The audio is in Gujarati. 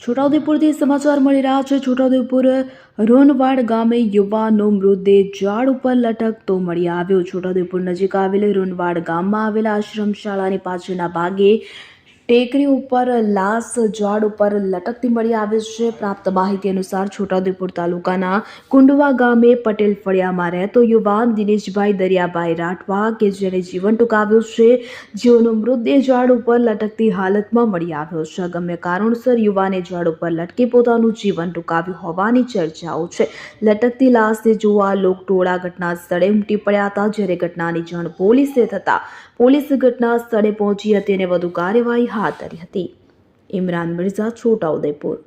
છોટાઉદેપુરથી સમાચાર મળી રહ્યા છે। છોટાઉદેપુર રોનવાડ ગામે યુવાનનો મૃતદેહ ઝાડ ઉપર લટકતો મળી આવ્યો। છોટાઉદેપુર નજીક આવેલ રોનવાડ ગામમાં આવેલા આશ્રમ શાળાની પાછળના ભાગે ટેકરી ઉપર લાશ ઝાડ ઉપર લટકતી મળી આવે છે। પ્રાપ્ત માહિતી અનુસાર છોટાઉદેપુર તાલુકાના કુંડવા ગામે પટેલ ફળિયામાં રહેતો યુવાન દિનેશભાઈ દરિયાભાઈ રાઠવા કે જેને જીવન ટૂંકાવ્યું છે, જેઓનો મૃતદેહ ઝાડ ઉપર લટકતી હાલતમાં મળી આવ્યો છે। અગમ્ય કારણોસર યુવાને ઝાડ ઉપર લટકી પોતાનું જીવન ટૂંકાવ્યું હોવાની ચર્ચાઓ છે। લટકતી લાશને જોવા લોકટોળા ઘટના સ્થળે ઉમટી પડ્યા હતા, જ્યારે ઘટનાની જાણ પોલીસે થતા પોલીસ ઘટના સ્થળે પહોંચી હતી અને વધુ કાર્યવાહી હાથ ધરી હતી। ઇમરાન મિર્ઝા, છોટાઉદેપુર।